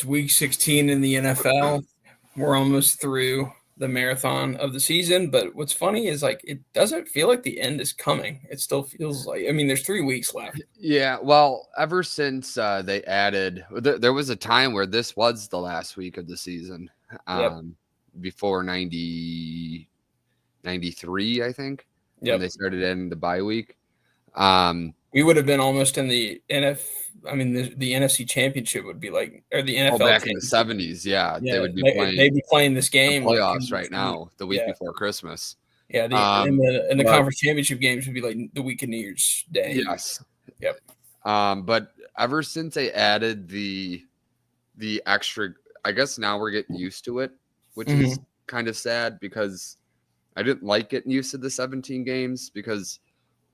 week 16 in the NFL. We're almost through the marathon of the season, but what's funny is like it doesn't feel like the end is coming. It still feels like there's 3 weeks left. Yeah, well, ever since they added, there was a time where this was the last week of the season. Yep. Before 93, I think, when Yep. they started adding the bye week. We would have been almost in the the NFC Championship would be like, or the NFL back in the 70s, they would be playing. They'd be playing this game playoffs right now, the week before Christmas. Yeah, the conference championship games would be like the week of New Year's Day. Yes. Yep. But ever since they added the extra, I guess now we're getting used to it, which is kind of sad because I didn't like getting used to the 17 games because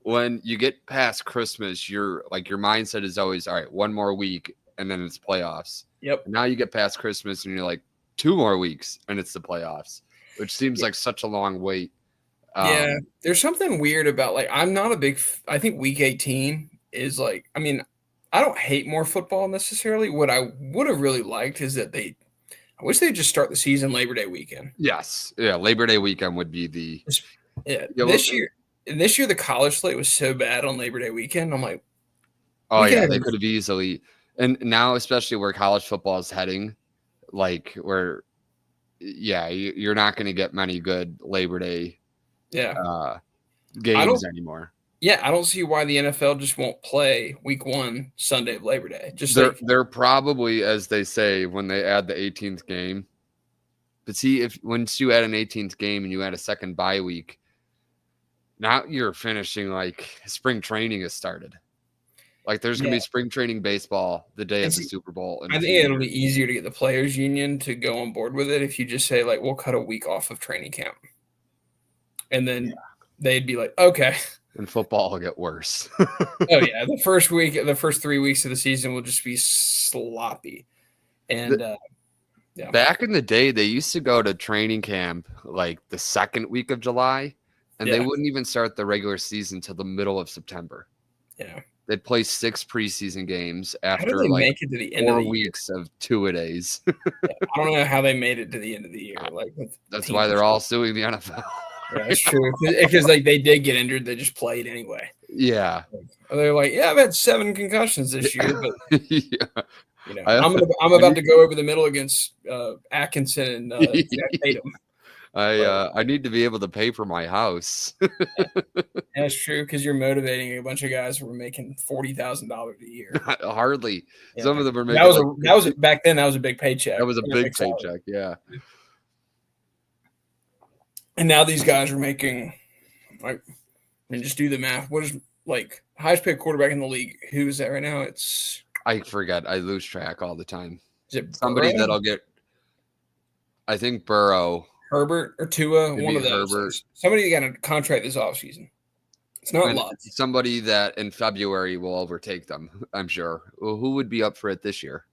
when you get past Christmas, your mindset is always, all right, one more week and then it's playoffs. Yep. And now you get past Christmas and you're like 2 more weeks and it's the playoffs, which seems like such a long wait. Yeah, there's something weird about like I'm not a big. I think week 18 is like. I don't hate more football necessarily. What I would have really liked is that I wish they'd just start the season Labor Day weekend. Yes, yeah, Labor Day weekend would be the. Yeah, this year the college slate was so bad on Labor Day weekend. I'm like, oh yeah, they could have easily. And now, especially where college football is heading, like where, yeah, you're not going to get many good Labor Day. Games anymore. Yeah, I don't see why the NFL just won't play week 1 Sunday of Labor Day. They're probably, as they say, when they add the 18th game. But see, once you add an 18th game and you add a second bye week, now you're finishing like spring training has started. Like there's going to be spring training baseball the day of the Super Bowl. I think it'll be easier to get the players union to go on board with it if you just say like, we'll cut a week off of training camp. And then they'd be like, okay. And football will get worse. Oh yeah, the first 3 weeks of the season will just be sloppy. And back in the day, they used to go to training camp like the second week of July, and they wouldn't even start the regular season till the middle of September. Yeah, they'd play 6 preseason games after like make it to the end 4 weeks of 2-a-days. I don't know how they made it to the end of the year. Like that's why they're all suing the NFL. Yeah, that's true. Because like they did get injured, they just played anyway. Yeah, they're like, yeah, I've had 7 concussions this year, but I'm about to go over the middle against Atkinson and Jack Tatum. I need to be able to pay for my house. That's true because you're motivating a bunch of guys who were making $40,000 a year. Hardly. Yeah. Some of them were making. That was back then. That was a big paycheck. That was a big paycheck. Yeah. And now these guys are making, like, just do the math. What is like highest paid quarterback in the league? Who is that right now? I forget. I lose track all the time. Is it somebody that'll get? I think Burrow. Herbert or Tua, one of those. Herbert. Somebody got a contract this offseason. It's not lots. Somebody that in February will overtake them, I'm sure. Well, who would be up for it this year?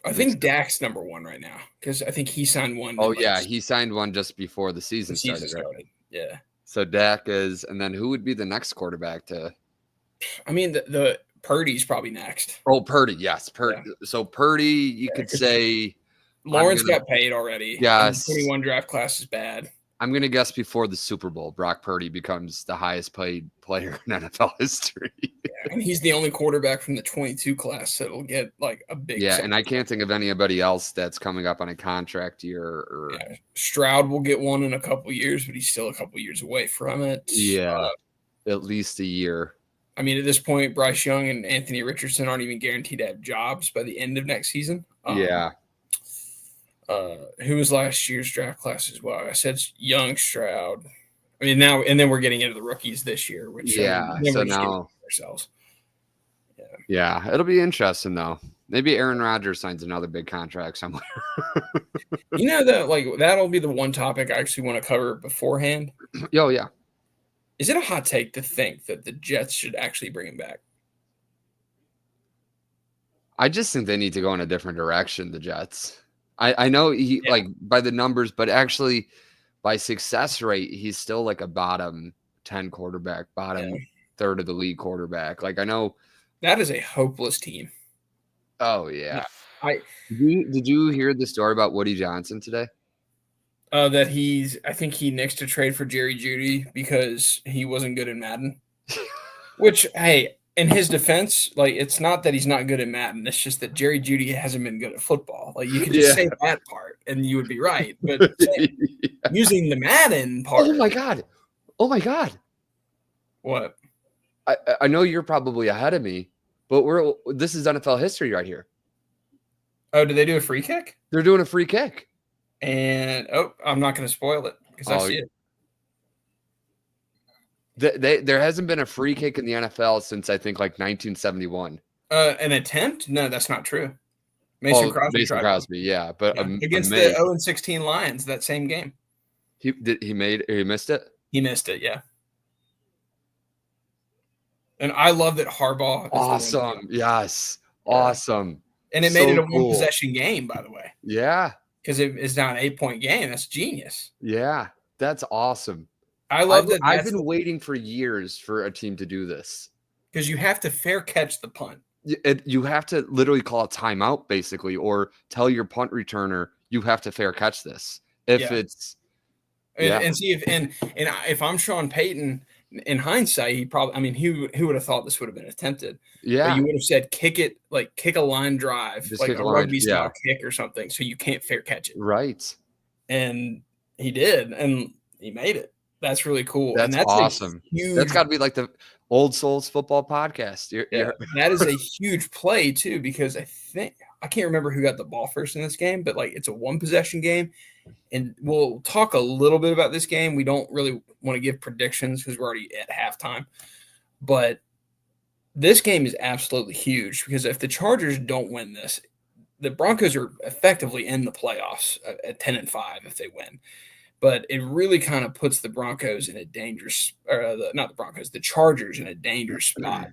I think Dak's number 1 right now because I think he signed one. Oh, yeah. He signed one just before the season started. Right? Yeah. So Dak is, and then who would be the next quarterback to? I mean, the Purdy's probably next. Oh, Purdy. Yes. Purdy. Yeah. So Purdy, you could say. Lawrence got paid already. Yes. 21 draft class is bad. I'm going to guess before the Super Bowl, Brock Purdy becomes the highest paid player in NFL history. Yeah, and he's the only quarterback from the 22 class that'll get like a big. Yeah, and I can't think of anybody else that's coming up on a contract year. Stroud will get one in a couple years, but he's still a couple years away from it. Yeah, at least a year. I mean, at this point, Bryce Young and Anthony Richardson aren't even guaranteed to have jobs by the end of next season. Yeah. Who was last year's draft class as well? I said Young, Stroud. I mean, now and then we're getting into the rookies this year, which so now ourselves. Yeah, it'll be interesting though. Maybe Aaron Rodgers signs another big contract somewhere. That'll be the one topic I actually want to cover beforehand. Oh yeah. Is it a hot take to think that the Jets should actually bring him back? I just think they need to go in a different direction. The Jets. I know he like by the numbers, but actually by success rate, he's still like a bottom 10 quarterback, bottom third of the league quarterback. Like I know that is a hopeless team. Oh yeah. I Did you hear the story about Woody Johnson today? that I think he nixed a trade for Jerry Jeudy because he wasn't good in Madden. Which, hey, in his defense, like it's not that he's not good at Madden. It's just that Jerry Jeudy hasn't been good at football. Like you could just Yeah. say that part and you would be right. But using the Madden part, Oh my god! Oh my god! what? I know you're probably ahead of me, but this is NFL history right here. Oh, did they do a free kick? They're doing a free kick. And I'm not going to spoil it because I see it. There hasn't been a free kick in the NFL since I think like 1971. An attempt? No, that's not true. Mason Crosby, yeah, but against the 0-16 Lions that same game. He missed it. He missed it, yeah. And I love that Harbaugh. Awesome, yes, awesome, and it made it a one possession game, by the way. Yeah, because it is now an 8-point game. That's genius. Yeah, that's awesome. I love that. I've been waiting for years for a team to do this because you have to fair catch the punt. You have to literally call a timeout, basically, or tell your punt returner you have to fair catch this. It's and see if I'm Sean Payton, in hindsight, he would have thought this would have been attempted. Yeah, but you would have said kick a line drive, just like a rugby style kick or something, so you can't fair catch it. Right. And he did, and he made it. That's really cool. That's awesome. That's got to be like the Old Souls football podcast. That is a huge play too, because I can't remember who got the ball first in this game, but like it's a one possession game. And we'll talk a little bit about this game. We don't really want to give predictions because we're already at halftime. But this game is absolutely huge because if the Chargers don't win this, the Broncos are effectively in the playoffs at 10-5 if they win. But it really kind of puts the Broncos in a dangerous – the Chargers in a dangerous spot.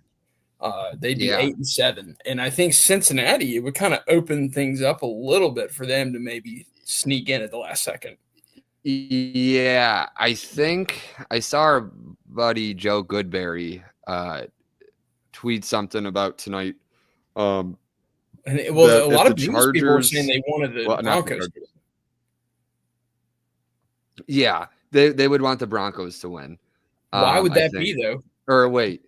They'd be 8-7. And I think Cincinnati, it would kind of open things up a little bit for them to maybe sneak in at the last second. Yeah, I think I saw our buddy Joe Goodberry tweet something about tonight. A lot of people were saying they wanted the Broncos. Yeah, they would want the Broncos to win. Why would that be though? Or wait,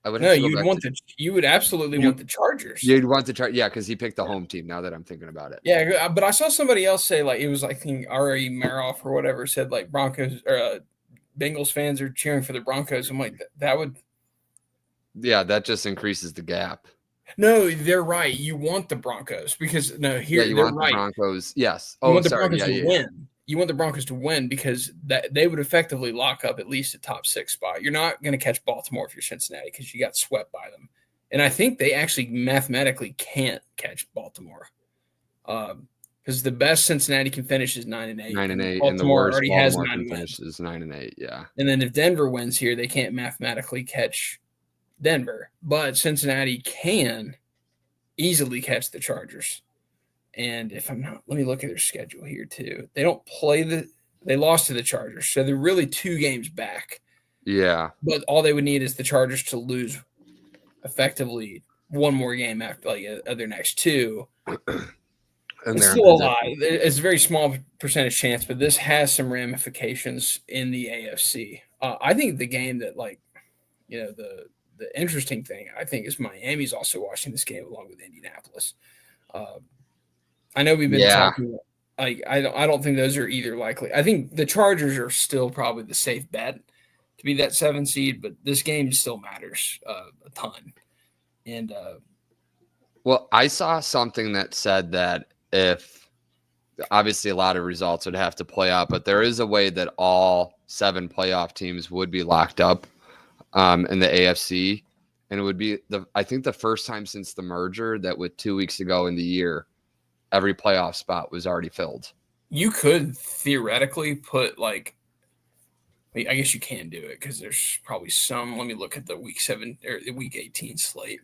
you would absolutely want the Chargers. You'd want the Chargers, yeah, because he picked the home team. Now that I'm thinking about it, yeah. But I saw somebody else say like it was like Ari Maroff or whatever said like Broncos or Bengals fans are cheering for the Broncos. I'm like that would. Yeah, that just increases the gap. No, they're right. You want the Broncos because you want the Broncos. Yes. You want the Broncos to win. You want the Broncos to win because they would effectively lock up at least a top 6 spot. You're not going to catch Baltimore if you're Cincinnati because you got swept by them. And I think they actually mathematically can't catch Baltimore because the best Cincinnati can finish is 9-8. 9-8, Baltimore and the worst already has 9 finishes 9-8. Yeah. And then if Denver wins here, they can't mathematically catch Denver, but Cincinnati can easily catch the Chargers. And if I'm not, let me look at their schedule here too. They don't play they lost to the Chargers. So they're really 2 games back. Yeah. But all they would need is the Chargers to lose effectively one more game after their next 2. And it's still a lot. It's a very small percentage chance, but this has some ramifications in the AFC. I think the game that the interesting thing I think is Miami's also watching this game along with Indianapolis. I know we've been talking. I don't think those are either likely. I think the Chargers are still probably the safe bet to be that 7 seed, but this game still matters a ton. And well, I saw something that said that if obviously a lot of results would have to play out, but there is a way that all 7 playoff teams would be locked up in the AFC, and it would be I think the first time since the merger that with 2 weeks ago in the year. Every playoff spot was already filled. You could theoretically put I guess you can do it because there's probably some. Let me look at the week 7 or the week 18 slate.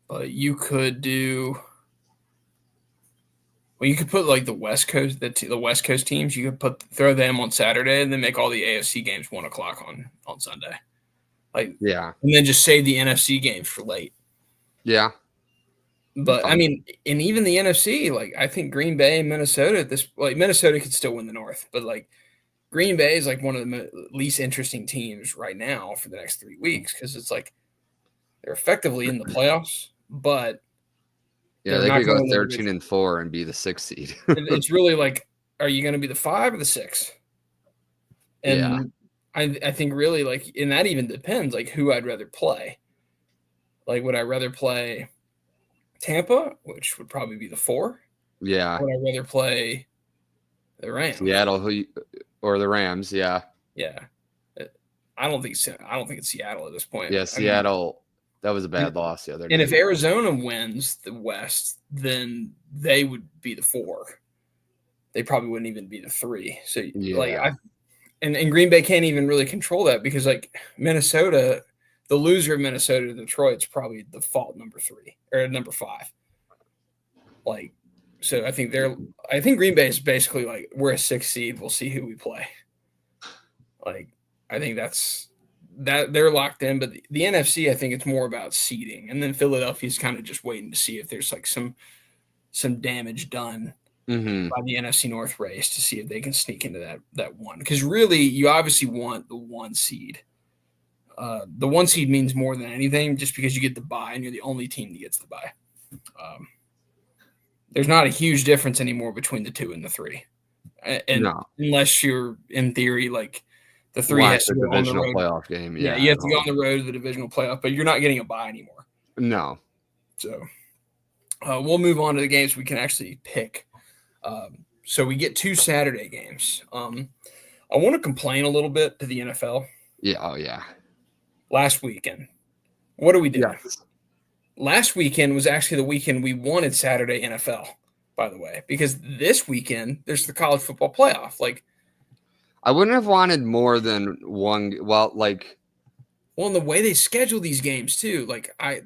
But you could do. Well, you could put the West Coast, the West Coast teams. You could throw them on Saturday and then make all the AFC games 1:00 on Sunday. And then just save the NFC games for late. Yeah. But I Fun. mean, and even the NFC, like I think Green Bay and Minnesota at this, like Minnesota could still win the North, but like Green Bay is like one of the least interesting teams right now for the next 3 weeks because it's like they're effectively in the playoffs, but Yeah, they're they not could going go to win the 13-4 and be the 6th seed. It's really like, are you going to be the 5 or the 6? Yeah. And I think really like, and that even depends like who I'd rather play. Like, would I rather play Tampa, which would probably be the 4? Yeah. Or would I rather play the Rams? Seattle or the Rams, yeah. Yeah. I don't think it's Seattle at this point. Yeah, I mean, Seattle, that was a bad loss the other and night. if Arizona wins the West, then they would be the 4. They probably wouldn't even be the 3. So like Yeah. and Green Bay can't even really control that because like Minnesota, the loser of Minnesota to Detroit's probably the default number 3 or number 5. Like, so I think Green Bay is basically like we're a 6 seed. We'll see who we play. Like, I think that they're locked in, but the NFC, I think it's more about seeding, and then Philadelphia's kind of just waiting to see if there's like some damage done by the NFC North race to see if they can sneak into that one. Because really, you obviously want the 1 seed. The 1 seed means more than anything, just because you get the bye and you're the only team that gets the bye. There's not a huge difference anymore between the 2 and the 3, and No. unless you're in theory like the 3 has to go on the road. Playoff game. Yeah, you have to go on the road to the divisional playoff, but you're not getting a bye anymore. No. So we'll move on to the games we can actually pick. So we get 2 Saturday games. I want to complain a little bit to the NFL. Yeah. Oh, yeah. Last weekend, what do we do? Yes. Last weekend was actually the weekend we wanted Saturday NFL, by the way, because this weekend there's the college football playoff. Like, I wouldn't have wanted more than one. Well, and the way they schedule these games too, like I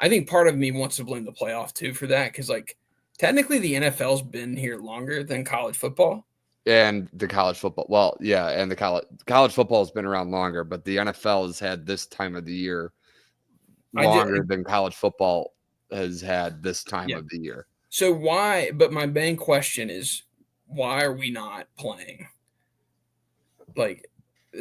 think part of me wants to blame the playoff too for that because like technically the NFL's been here longer than college football. And the college football. Well, yeah, and the college football has been around longer, but the NFL has had this time of the year longer than college football has had this time of the year. So why? But my main question is, why are we not playing? Like,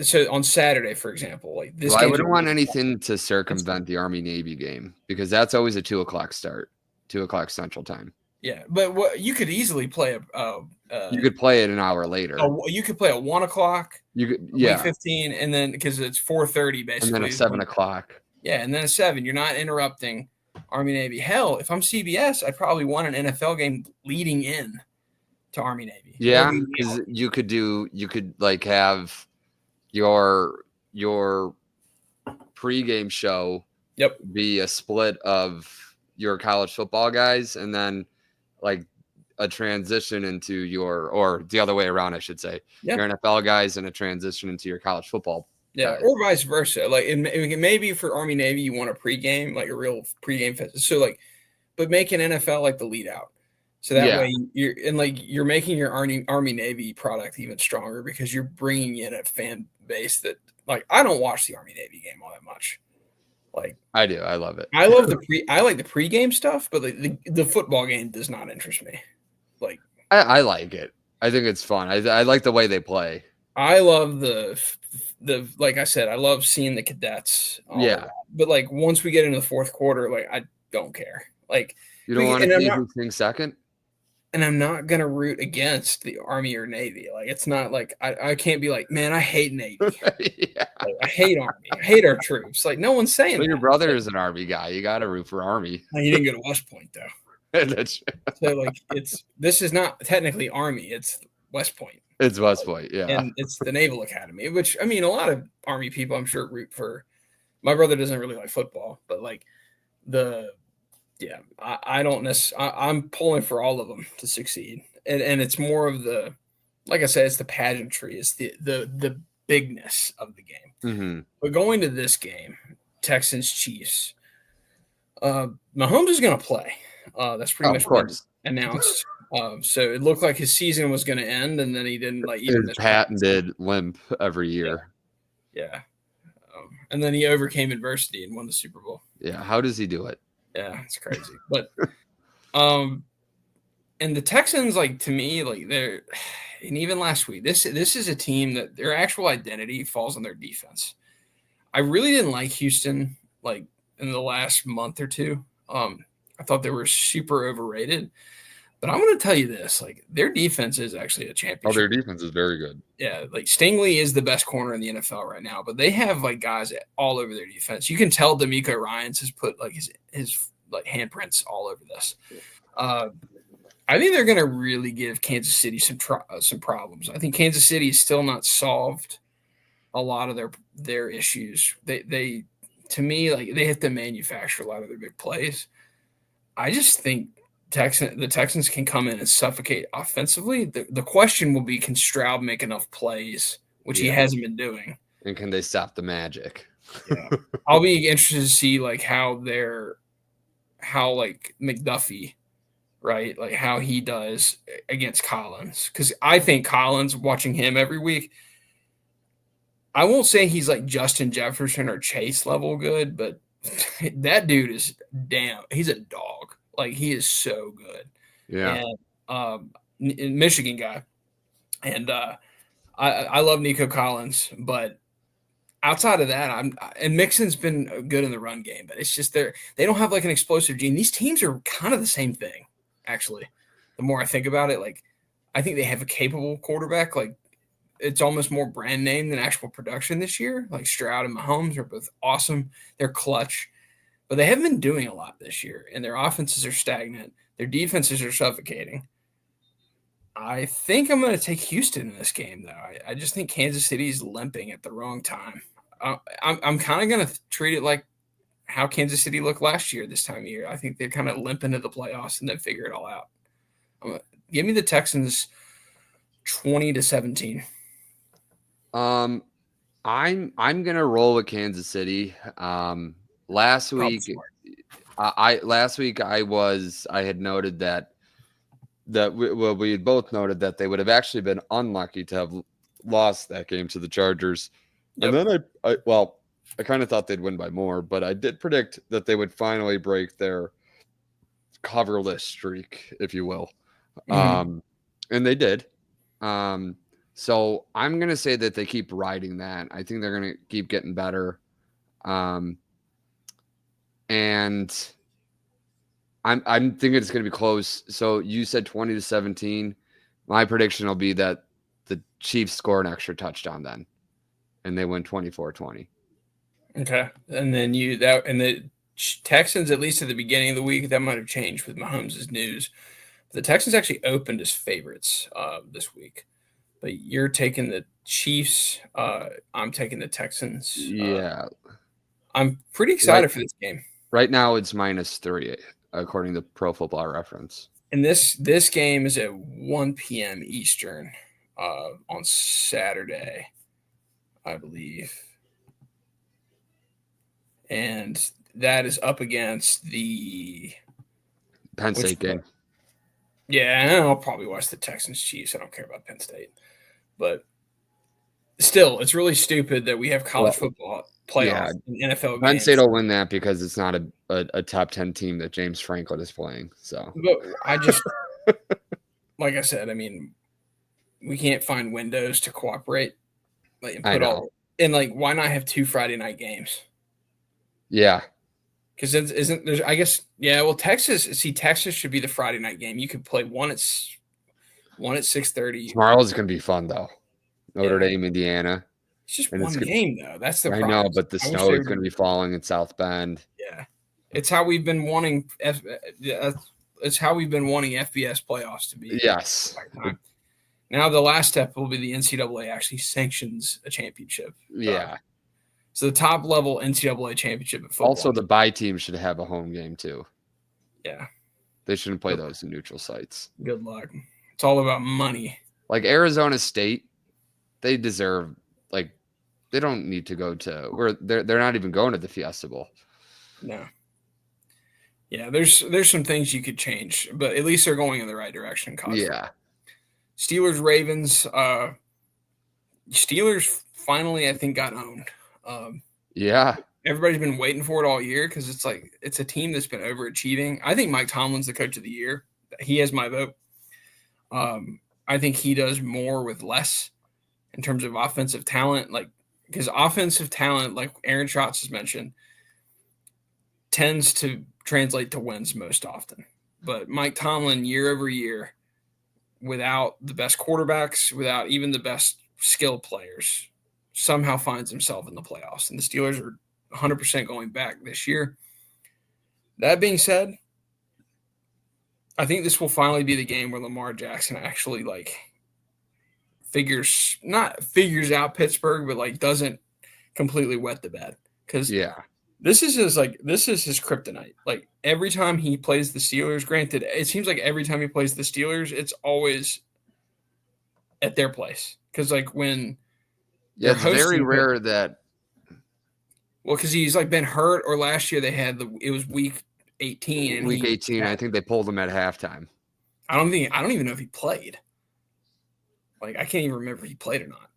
so on Saturday, for example, like this. Well, I wouldn't want anything to circumvent the Army Navy game because that's always a 2:00 start, 2:00 Central Time. Yeah, but what you could easily play you could play it an hour later. You could play at 1 o'clock. You could, yeah, 15, and then because it's 4:30 basically, and then at 7 o'clock. Yeah, and then at 7, you're not interrupting Army Navy. Hell, if I'm CBS, I'd probably want an NFL game leading in to Army Navy. Yeah, because you could like have your pregame show. Yep. Be a split of your college football guys, and then like a transition into or the other way around, I should say. Your NFL guys and a transition into your college football. Yeah, or vice versa. Like, maybe for Army Navy, you want a pregame, like a real pregame. So, like, but make an NFL like the lead out. So that way you're making your Army Navy product even stronger because you're bringing in a fan base that like I don't watch the Army Navy game all that much. Like I do, I love it. I like the pregame stuff, but the football game does not interest me. Like I like it. I think it's fun. I like the way they play. I love the like I said, I love seeing the cadets. But like once we get into the fourth quarter, like I don't care. Like you don't want to see who's getting second. And I'm not gonna root against the Army or Navy. Like it's not like I can't be like, man, I hate Navy. Yeah. Like, I hate Army. I hate our troops. Like no one's saying. Well, your brother is an Army guy. You got to root for Army. He didn't go to West Point though. That's so like this is not technically Army. It's West Point. It's West Point, yeah. And it's the Naval Academy, which I mean, a lot of Army people I'm sure root for. My brother doesn't really like football, but like I don't necessarily. I'm pulling for all of them to succeed, and it's more of the, like I said, it's the pageantry, it's the bigness of the game. Mm-hmm. But going to this game, Texans Chiefs, Mahomes is going to play. That's pretty much announced. So it looked like his season was going to end, and then he didn't like even his patented limp every year. Yeah. And then he overcame adversity and won the Super Bowl. Yeah. How does he do it? Yeah, it's crazy. But um and the Texans, like to me, like they're and even last week, this is a team that their actual identity falls on their defense. I really didn't like Houston like in the last month or two. I thought they were super overrated. But I'm going to tell you this: like their defense is actually a Oh, their championship. defense is very good. Yeah, like Stingley is the best corner in the NFL right now, but they have like guys all over their defense. You can tell D'Amico Ryans has put like his like handprints all over this. Uh, I think they're going to really give Kansas City some problems. I think Kansas City is still not solved a lot of their issues. They to me like they have to manufacture a lot of their big plays. I just think the Texans can come in and suffocate offensively. The question will be, can Stroud make enough plays, which he hasn't been doing, and can they stop the magic? Yeah, I'll be interested to see like how like McDuffie, right, like how he does against Collins, because I think Collins, watching him every week, I won't say he's like Justin Jefferson or Chase level good, but that dude is he's a dog. Like he is so good. Yeah. And Michigan guy. And I love Nico Collins, but outside of that, and Mixon's been good in the run game, but it's just they don't have like an explosive gene. These teams are kind of the same thing, actually. The more I think about it, like I think they have a capable quarterback. Like it's almost more brand name than actual production this year. Like Stroud and Mahomes are both awesome. They're clutch, but they haven't been doing a lot this year, and their offenses are stagnant. Their defenses are suffocating. I think I'm going to take Houston in this game, though. I just think Kansas City's limping at the wrong time. I'm kind of going to treat it like how Kansas City looked last year this time of year. I think they're kind of limp into the playoffs and then figure it all out. Give me the Texans 20-17. I'm gonna roll with Kansas City. Last week, I had noted that we had both noted that they would have actually been unlucky to have lost that game to the Chargers. Yep. And then I kind of thought they'd win by more, but I did predict that they would finally break their coverless streak, if you will. And they did. So I'm gonna say that they keep riding that. I think they're gonna keep getting better. And I'm thinking it's gonna be close. So you said 20-17. My prediction will be that the Chiefs score an extra touchdown then, and they win 24-20. Okay, and then the Texans, at least at the beginning of the week, that might have changed with Mahomes' news. The Texans actually opened as favorites this week, but you're taking the Chiefs. I'm taking the Texans. Yeah, I'm pretty excited for this game. Right now, it's -3 according to Pro Football Reference. And this game is at 1 p.m. Eastern on Saturday, I believe. And that is up against the Penn State game. Yeah, I'll probably watch the Texans Chiefs. I don't care about Penn State. But still, it's really stupid that we have college football playoff and NFL games. Penn State will win that because it's not a top 10 team that James Franklin is playing. So but I just like I said, I mean, we can't find windows to cooperate. Like, why not have 2 Friday night games? Yeah. Because isn't there's I guess well Texas should be the Friday night game. You could play one at 6:30. Tomorrow's gonna be fun though. Notre Dame, Indiana. It's just one game though. That's the problem. I know, but the snow is gonna be falling in South Bend. Yeah. It's how we've been wanting it's how we've been wanting FBS playoffs to be. Yes. Now the last step will be the NCAA actually sanctions a championship. Yeah. So the top level NCAA championship of football. Also, the bye team should have a home game too. Yeah. They shouldn't play those in neutral sites. Good luck. It's all about money. Like Arizona State, they deserve they don't need to go to they're not even going to the Fiesta Bowl. No. Yeah, there's some things you could change, but at least they're going in the right direction. Yeah. Steelers Ravens. Steelers finally, I think, got owned. everybody's been waiting for it all year because it's like it's a team that's been overachieving. I think Mike Tomlin's the coach of the year. He has my vote. I think he does more with less in terms of offensive talent, like because offensive talent, like Aaron Schatz has mentioned, tends to translate to wins most often. But Mike Tomlin, year over year, without the best quarterbacks, without even the best skilled players, somehow finds himself in the playoffs. And the Steelers are 100% going back this year. That being said, I think this will finally be the game where Lamar Jackson actually figures out Pittsburgh, but doesn't completely wet the bed. Because this is his kryptonite. Like every time he plays the Steelers, granted, it seems like every time he plays the Steelers, it's always at their place. Because when it's very rare that. Well, because he's been hurt, or last year it was week 18. And week 18, I think they pulled him at halftime. I don't even know if he played. I can't even remember if he played or not.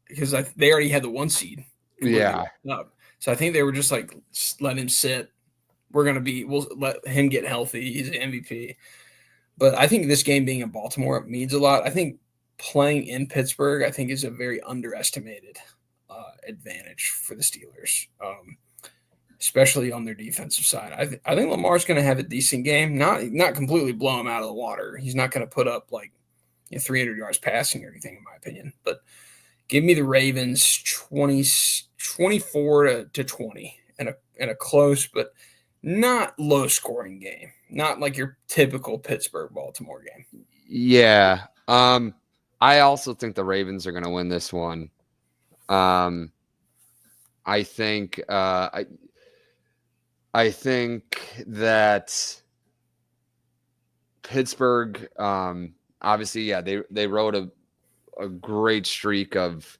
Because they already had the 1 seed. Yeah. So I think they were just let him sit. We'll let him get healthy. He's an MVP. But I think this game being in Baltimore means a lot. I think playing in Pittsburgh, I think, is a very underestimated advantage for the Steelers, especially on their defensive side. I think Lamar's going to have a decent game. Not completely blow him out of the water. He's not going to put up 300 yards passing or anything, in my opinion. But give me the Ravens 24 to 20 in a close but not low scoring game. Not like your typical Pittsburgh-Baltimore game. Yeah. I also think the Ravens are going to win this one. I think I think that Pittsburgh, obviously, they rode a great streak of,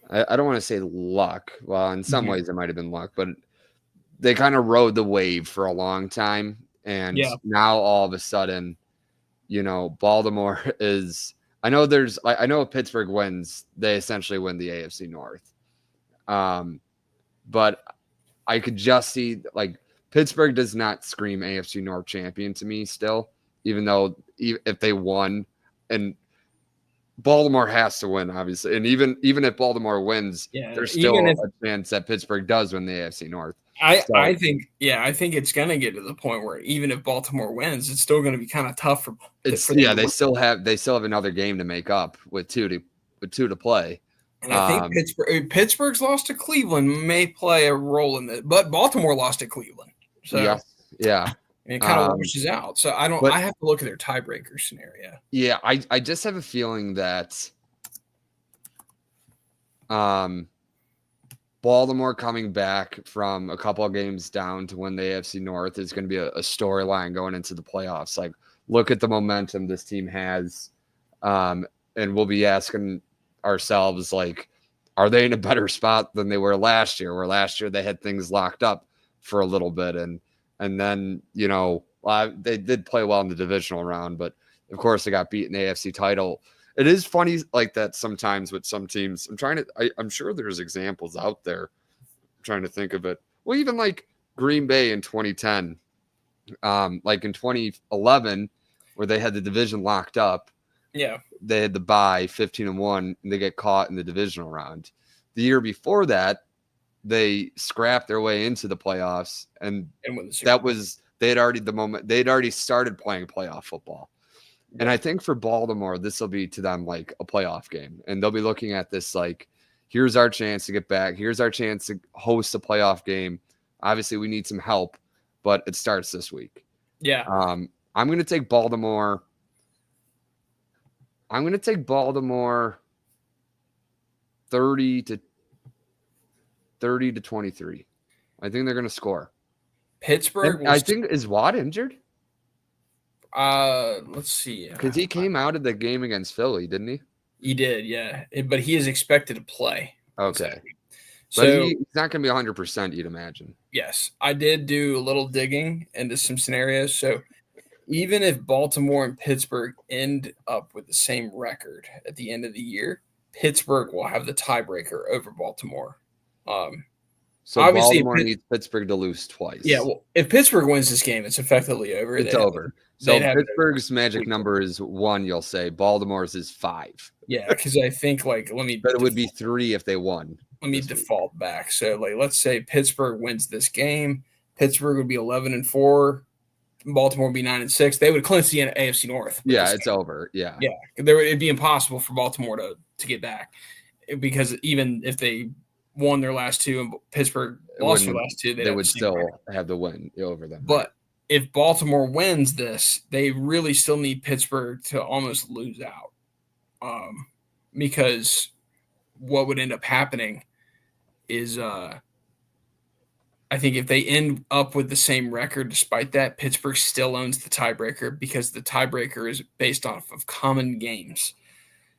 I don't want to say luck. Well, in some ways it might have been luck, but they kind of rode the wave for a long time. And now all of a sudden, Baltimore is, I know if Pittsburgh wins, they essentially win the AFC North. But I could just see Pittsburgh does not scream AFC North champion to me still, even though if they won, and Baltimore has to win, obviously. And even if Baltimore wins, there's still a chance that Pittsburgh does win the AFC North. I think it's going to get to the point where even if Baltimore wins, it's still going to be kind of tough for they still have another game to make up with two to play. And I think Pittsburgh's loss to Cleveland may play a role in it, but Baltimore lost to Cleveland. So yeah. And it kind of washes out. So I have to look at their tiebreaker scenario. Yeah, I just have a feeling that Baltimore coming back from a couple of games down to win the AFC North is going to be a storyline going into the playoffs. Look at the momentum this team has. And we'll be asking ourselves, are they in a better spot than they were last year, where last year they had things locked up for a little bit. And then, they did play well in the divisional round, but of course they got beat in the AFC title. It is funny like that sometimes with some teams. I'm sure there's examples out there. I'm trying to think of it. Well, even Green Bay in 2010, in 2011, where they had the division locked up. Yeah. They had the bye 15-1 and they get caught in the divisional round. The year before that, they scrapped their way into the playoffs, and that was they'd already started playing playoff football. And I think for Baltimore, this will be to them a playoff game, and they'll be looking at this here's our chance to get back. Here's our chance to host a playoff game. Obviously, we need some help, but it starts this week. Yeah. I'm going to take Baltimore. 30 to 23. I think they're going to score. Pittsburgh. I think, is Watt injured? Let's see. Because he came out of the game against Philly, didn't he? He did, yeah. But he is expected to play. Okay. So he's not going to be 100%, you'd imagine. Yes. I did do a little digging into some scenarios. So even if Baltimore and Pittsburgh end up with the same record at the end of the year, Pittsburgh will have the tiebreaker over Baltimore. So Obviously, Baltimore needs Pittsburgh to lose twice. yeah. Well, if Pittsburgh wins this game, it's effectively over. It's over. So Pittsburgh's it magic number is 1, you'll say. Baltimore's is 5. Yeah, because I think but it would be 3 if they won. Let me default back. So let's say Pittsburgh wins this game. Pittsburgh would be 11-4. Baltimore would be 9-6. They would clinch the AFC North. Yeah, it's over. Yeah. Yeah. It'd be impossible for Baltimore to get back, because even if they won their last 2 and Pittsburgh lost their last 2, they would still have the win over them. But if Baltimore wins this, they really still need Pittsburgh to almost lose out. Because what would end up happening is I think if they end up with the same record, despite that, Pittsburgh still owns the tiebreaker, because the tiebreaker is based off of common games.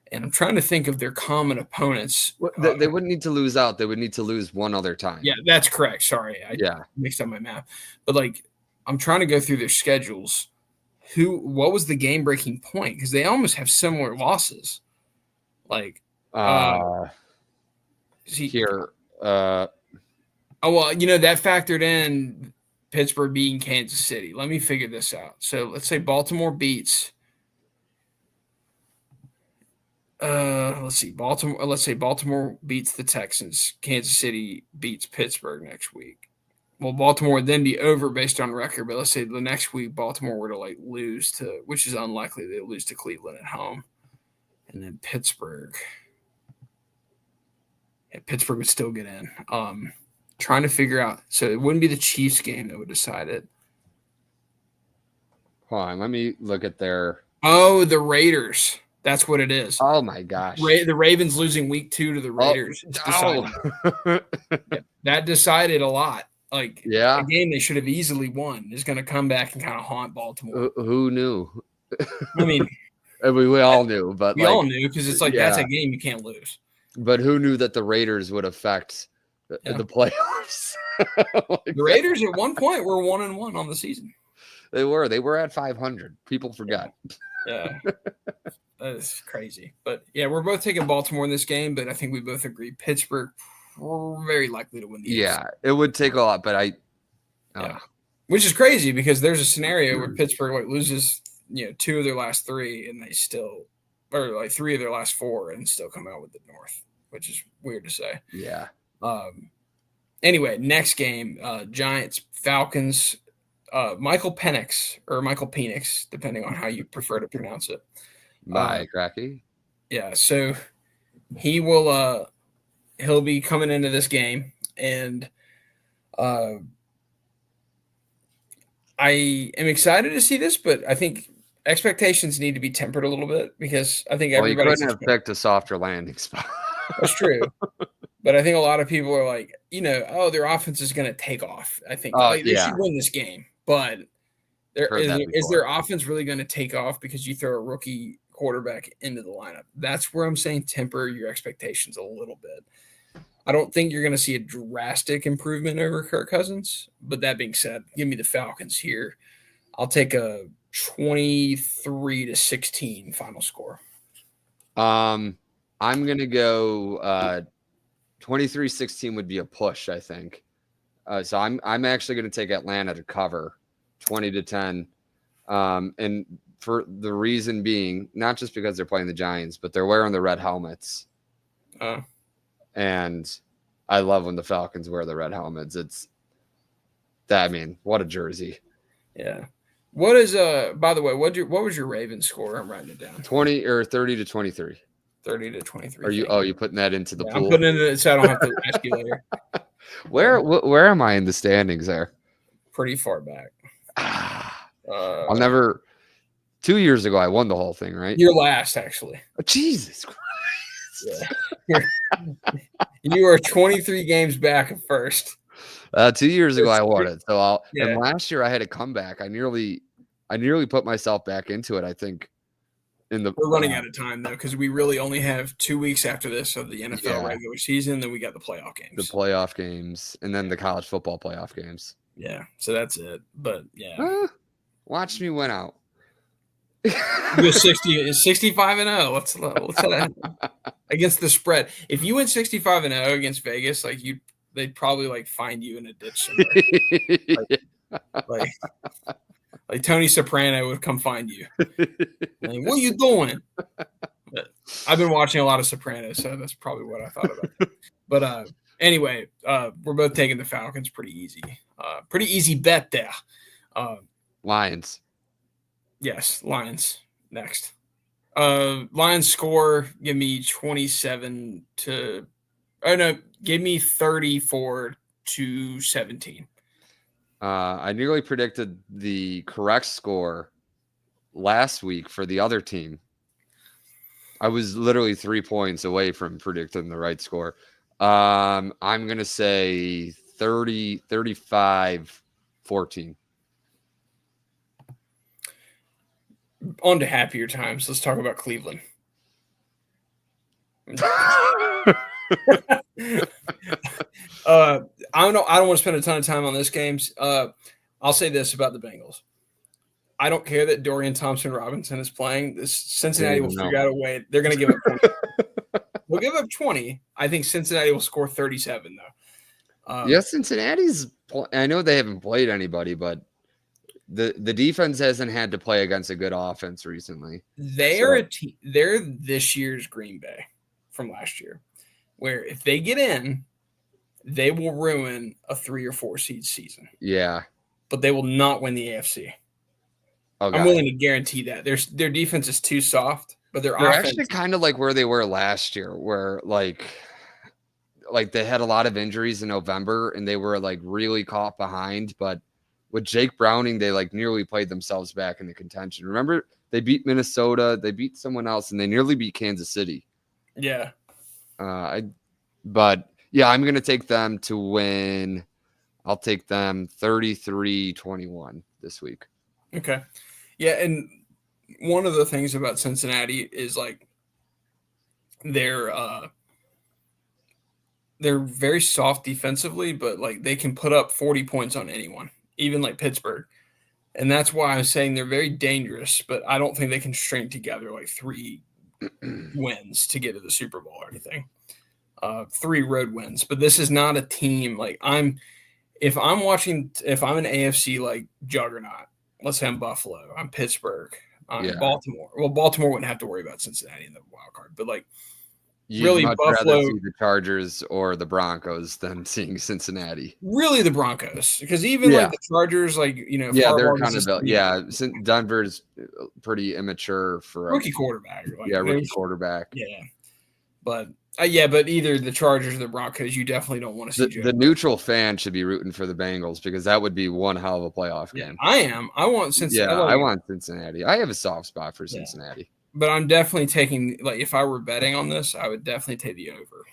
And I'm trying to think of their common opponents. They wouldn't need to lose out. They would need to lose one other time. Yeah, that's correct. Sorry. I mixed up my math. But I'm trying to go through their schedules. What was the game-breaking point? Because they almost have similar losses. Here. Oh, well, that factored in Pittsburgh beating Kansas City. Let me figure this out. So let's say Baltimore beats. Let's see. Let's say Baltimore beats the Texans. Kansas City beats Pittsburgh next week. Well, Baltimore would then be over based on record. But let's say the next week Baltimore were to lose to, which is unlikely, they lose to Cleveland at home, and then Pittsburgh. Yeah, Pittsburgh would still get in. Trying to figure out. So it wouldn't be the Chiefs game that would decide it. Hold on, let me look at their. Oh, the Raiders. That's what it is. Oh my gosh. The Ravens losing week 2 to the Raiders. That decided a lot. A game they should have easily won is going to come back and kind of haunt Baltimore. Who knew? I mean, we all knew, but we all knew, because it's that's a game you can't lose. But who knew that the Raiders would affect the playoffs? The Raiders at one point were 1-1 on the season. They were at 500. People forgot. Yeah. That's crazy. But yeah, we're both taking Baltimore in this game, but I think we both agree Pittsburgh very likely to win the AFC. It would take a lot, but which is crazy, because there's a scenario where Pittsburgh loses 2 of their last 3, and they still, or 3 of their last 4, and still come out with the North, which is weird to say. Yeah. Anyway, next game, Giants, Falcons, Michael Penix, or Michael Penix, depending on how you prefer to pronounce it. Cracky. Yeah, so he'll be coming into this game, and I am excited to see this, but I think expectations need to be tempered a little bit, because I think everybody couldn't have picked a softer landing spot. That's true. But I think a lot of people are their offense is going to take off. I think they should win this game, but is their offense really going to take off because you throw a rookie quarterback into the lineup? That's where I'm saying temper your expectations a little bit. I don't think you're going to see a drastic improvement over Kirk Cousins. But that being said, give me the Falcons here. I'll take a 23-16 final score. I'm going to go 23-16 would be a push, I think. So I'm actually going to take Atlanta to cover 20-10. And for the reason being, not just because they're playing the Giants, but they're wearing the red helmets. And I love when the Falcons wear the red helmets. What a jersey. Yeah. What is by the way, what was your Ravens score? I'm writing it down. 30-23. 30-23. Are you putting that into the pool? I'm putting it in so I don't have to ask you later. Where am I in the standings there? Pretty far back. I'll never. 2 years ago, I won the whole thing, right? You're last, actually. Oh, Jesus Christ. Yeah. You are 23 games back at first. 2 years ago, I won it. So and last year I had a comeback. I nearly put myself back into it. I think we're running out of time though, because we really only have 2 weeks after this of the NFL regular season. Then we got the playoff games. The playoff games, and then the college football playoff games. Yeah, so that's it. But watch me win out. You're 65-0. What's that against the spread? If you win 65-0 against Vegas, they'd probably like find you in a ditch somewhere. like Tony Soprano would come find you. Like, what are you doing? But I've been watching a lot of Sopranos, so that's probably what I thought about. But anyway, we're both taking the Falcons pretty easy. Pretty easy bet there. Lions. Yes, Lions next. Lions score, give me 27 to give me 34-17. I nearly predicted the correct score last week for the other team. I was literally 3 points away from predicting the right score. I'm going to say 35-14. On to happier times. Let's talk about Cleveland. I don't want to spend a ton of time on this games. I'll say this about the Bengals. I don't care that Dorian Thompson-Robinson is playing. This Cincinnati will figure out a way. They're going to give up 20. We'll give up 20. I think Cincinnati will score 37, though. Cincinnati's – I know they haven't played anybody, but the defense hasn't had to play against a good offense recently. They're this year's Green Bay from last year, where if they get in, they will ruin a 3 or 4 seed season. Yeah. But they will not win the AFC. I'm willing to guarantee that. Their defense is too soft, but they're actually kind of like where they were last year, where like they had a lot of injuries in November and they were like really caught behind. But with Jake Browning, they like nearly played themselves back into contention. Remember, they beat Minnesota, they beat someone else, and they nearly beat Kansas City. Yeah. But yeah, I'm gonna take them to win. I'll take them 33-21 this week. Okay. Yeah, and one of the things about Cincinnati is like they're very soft defensively, but like they can put up 40 points on anyone, even like Pittsburgh. And that's why I'm saying they're very dangerous, but I don't think they can string together like 3 wins to get to the Super Bowl or anything. 3 road wins, but this is not a team like if I'm an AFC like juggernaut, let's say I'm Buffalo, I'm Pittsburgh, I'm Baltimore. Well, Baltimore wouldn't have to worry about Cincinnati in the wild card, but like You'd much rather see the Chargers or the Broncos than seeing Cincinnati. Really, the Broncos, because even like the Chargers, like they're kind of Denver's pretty immature for rookie quarterback. Rookie quarterback. Yeah, but either the Chargers or the Broncos, you definitely don't want to see. The neutral fan should be rooting for the Bengals because that would be one hell of a playoff game. I am. I want Cincinnati. Yeah, I want Cincinnati. I have a soft spot for Cincinnati. But I'm definitely taking, like, if I were betting on this, I would definitely take the over.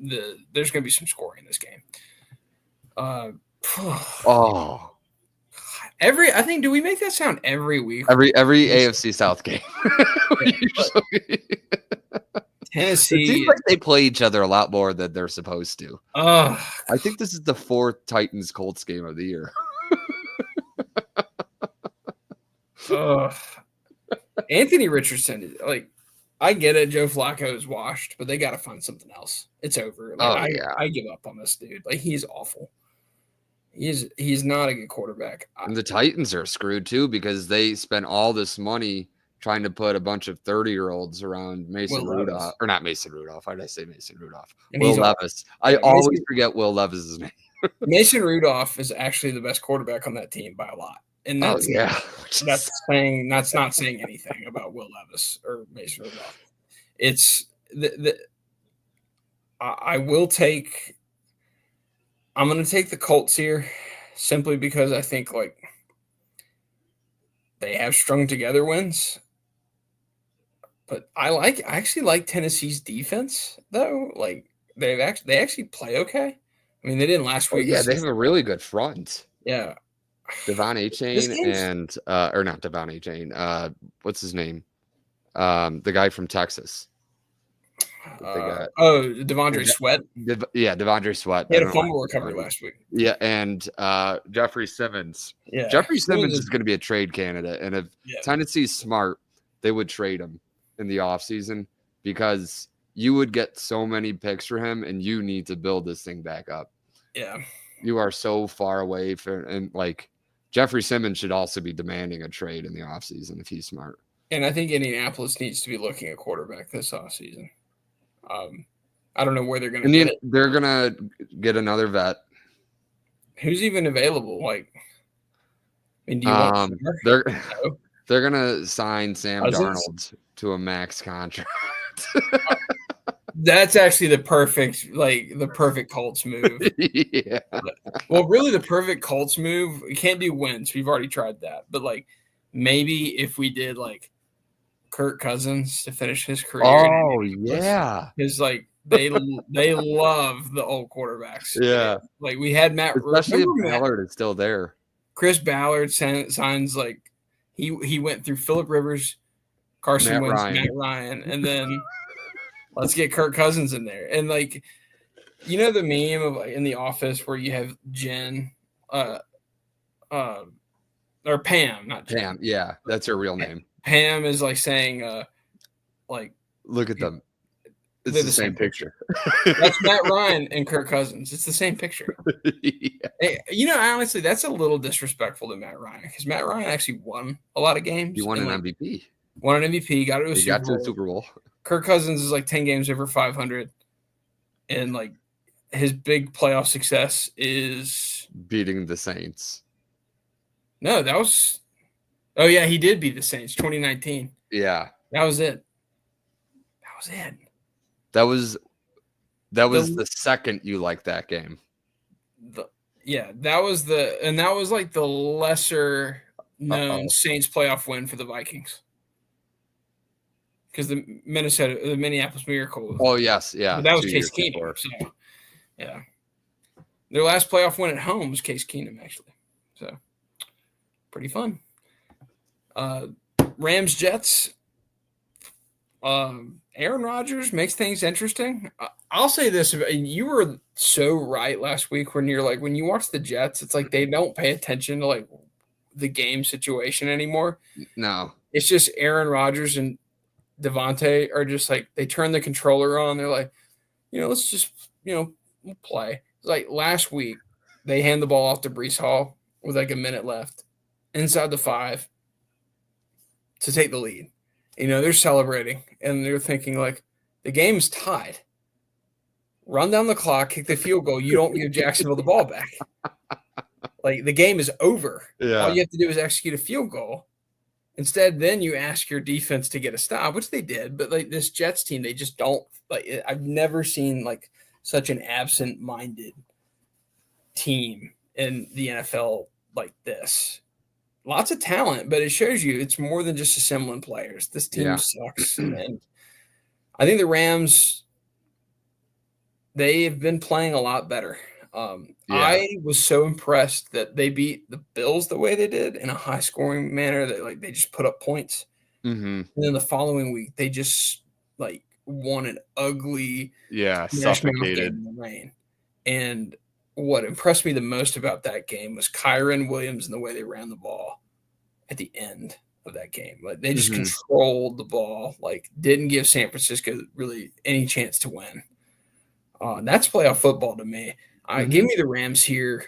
There's going to be some scoring in this game. I think, do we make that sound every week? Every AFC South game. Tennessee. It seems like they play each other a lot more than they're supposed to. I think this is the 4th Titans-Colts game of the year. Anthony Richardson, like, I get it. Joe Flacco is washed, but they got to find something else. It's over. Like, I give up on this dude. Like, he's awful. He's not a good quarterback. And the Titans are screwed too because they spent all this money trying to put a bunch of 30-year-olds around Mason Rudolph, or not Mason Rudolph. Why did I say Mason Rudolph? Will Levis. I always forget Will Levis' name. Mason Rudolph is actually the best quarterback on that team by a lot. And that's not saying anything about Will Levis or Mason Rudolph. It's I'm going to take the Colts here simply because I think like they have strung together wins. But I actually like Tennessee's defense though. Like they actually play okay. I mean, they didn't last week. Yeah, they have a really good front. Yeah. Devon Achane and or not Devon Achane. What's his name? The guy from Texas. Devondre Sweat. Devondre Sweat. He had a fumble recovery last week. Yeah, and Jeffrey Simmons. Yeah, Jeffrey Simmons is going to be a trade candidate, and if Tennessee's smart, they would trade him in the offseason because you would get so many picks for him, and you need to build this thing back up. Yeah. You are so far away from, and like Jeffrey Simmons should also be demanding a trade in the offseason if he's smart. And I think Indianapolis needs to be looking at quarterback this offseason. I don't know where they're going to get. They're going to get another vet. Who's even available? Like, I mean, do you they're going to sign Sam Darnold to a max contract. That's actually the perfect Colts move. Yeah. Well, really, the perfect Colts move. We can't do Wentz. We've already tried that. But like, maybe if we did like Kirk Cousins to finish his career. Oh yeah, because like they love the old quarterbacks. Yeah, like we had Matt. Especially if Ballard is still there. Chris Ballard signs like he went through Phillip Rivers, Carson Wentz, Matt Ryan, and then. Let's get Kirk Cousins in there. And like, you know, the meme of like in The Office where you have Jen, or Pam, not Jen. Pam. Yeah. That's her real name. Pam is like saying, like, look at them. It's the same picture. That's Matt Ryan and Kirk Cousins. It's the same picture. Yeah. Hey, you know, honestly, that's a little disrespectful to Matt Ryan because Matt Ryan actually won a lot of games. He won an MVP. Won an MVP, got to the Super Bowl. Kirk Cousins is like 10 games over 500. And like his big playoff success is beating the Saints. No, that was – oh, yeah, he did beat the Saints, 2019. Yeah. That was it. That was the second you liked that game. That was like the lesser known Saints playoff win for the Vikings. Because the Minneapolis Miracle. Oh, yes. Yeah. But that was Case Keenum. So, yeah. Their last playoff win at home was Case Keenum, actually. So, pretty fun. Rams, Jets. Aaron Rodgers makes things interesting. I'll say this. You were so right last week when you're like, when you watch the Jets, it's like they don't pay attention to like the game situation anymore. No. It's just Aaron Rodgers and Devontae are just like, they turn the controller on. They're like, let's just, we'll play. Like last week, they hand the ball off to Breece Hall with like a minute left inside the 5 to take the lead. They're celebrating and they're thinking like, the game's tied. Run down the clock, kick the field goal. You don't give Jacksonville the ball back. Like the game is over. Yeah. All you have to do is execute a field goal. Instead, then you ask your defense to get a stop, which they did. But like this Jets team, they just don't like. I've never seen like such an absent-minded team in the NFL like this. Lots of talent, but it shows you it's more than just assembling players. This team sucks, and I think the Rams. They have been playing a lot better. I was so impressed that they beat the Bills the way they did in a high-scoring manner. That like they just put up points, and then the following week they just like won an ugly, suffocated in the rain. And what impressed me the most about that game was Kyren Williams and the way they ran the ball at the end of that game. Like they just controlled the ball, like didn't give San Francisco really any chance to win. That's playoff football to me. Give me the Rams here.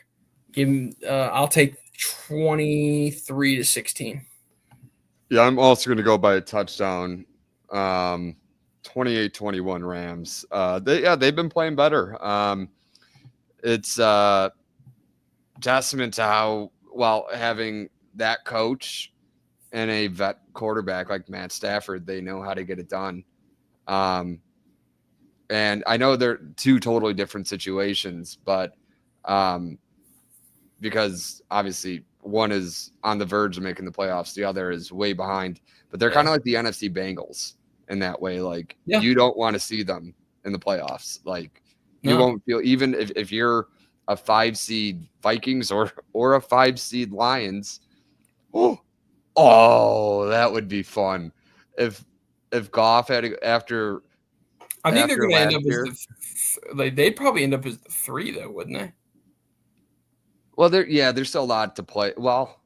I'll take 23-16. Yeah, I'm also going to go by a touchdown. 28-21 Rams. They've been playing better. It's testament to how having that coach and a vet quarterback like Matt Stafford, they know how to get it done. And I know they're two totally different situations, but because obviously one is on the verge of making the playoffs, the other is way behind. But they're kind of like the NFC Bengals in that way. Like you don't want to see them in the playoffs. Like you won't feel, even if you're a 5 seed Vikings or a 5 seed Lions. Oh, that would be fun if Goff had after. I think they're going to end up as they'd probably end up as the 3 though, wouldn't they? Well, there's still a lot to play. Well,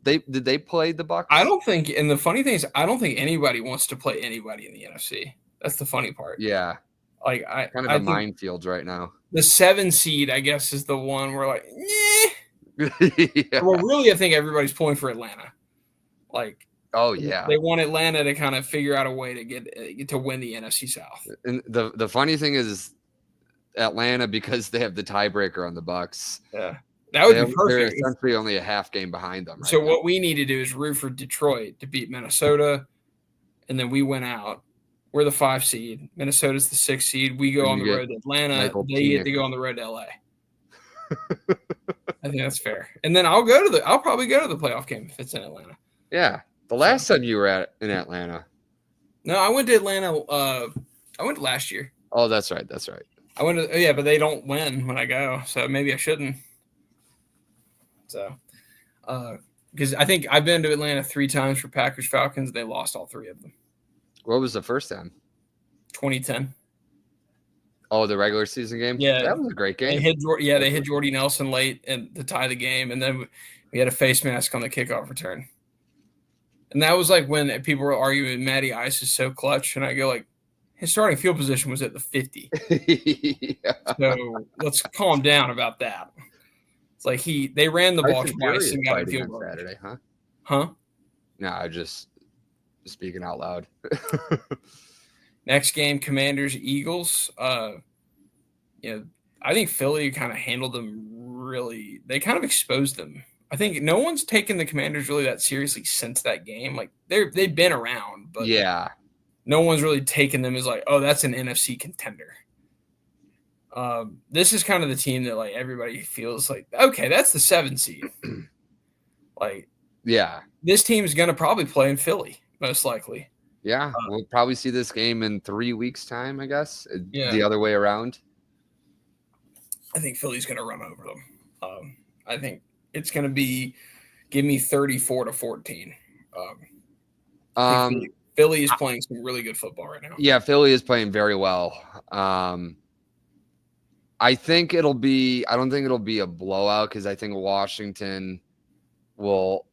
did they play the Bucs? I don't think, and the funny thing is, I don't think anybody wants to play anybody in the NFC. That's the funny part. Yeah, Like kind of I a think minefield right now. the 7 seed, I guess, is the one where like, Yeah. well, really, I think everybody's pulling for Atlanta. Like, Oh yeah. they want Atlanta to kind of figure out a way to get to win the NFC South. And the funny thing is Atlanta, because they have the tiebreaker on the Bucks. Yeah, that would be They're perfect. essentially only a half game behind them. Right So now. what we need to do is root for Detroit to beat Minnesota, and then we win out. We're the 5 seed. Minnesota's the 6 seed. We go And on you the get road to Atlanta. Michael They get to Penix. go on the road to LA. I think that's fair. And then I'll probably go to the playoff game if it's in Atlanta. Yeah, the last time you were in Atlanta. No, I went to Atlanta. I went last year. Oh, that's right. That's right. I went to, yeah, but they don't win when I go, so maybe I shouldn't. So, because I think I've been to Atlanta 3 times for Packers Falcons. They lost all 3 of them. What was the first time? 2010. Oh, the regular season game. Yeah, that was a great game. They hit Jordy Nelson late and to tie the game, and then we had a face mask on the kickoff return. And that was like when people were arguing Matty Ice is so clutch, and I go like, his starting field position was at the 50. Yeah. So let's calm down about that. It's like they ran the ball twice and got a field goal. Saturday, huh? Huh? No, I just speaking out loud. Next game, Commanders Eagles. I think Philly kind of handled them really. They kind of exposed them. I think no one's taken the Commanders really that seriously since that game. Like they've been around, but yeah, no one's really taken them as like, oh, that's an NFC contender. This is kind of the team that like everybody feels like, okay, that's the 7 seed. Like, yeah, this team is going to probably play in Philly most likely. Yeah, we'll probably see this game in 3 weeks' time, I guess. Yeah. The other way around. I think Philly's going to run over them. I think it's going to be, give me 34-14. Philly is playing some really good football right now. Yeah, Philly is playing very well. I don't think it'll be a blowout because I think Washington will,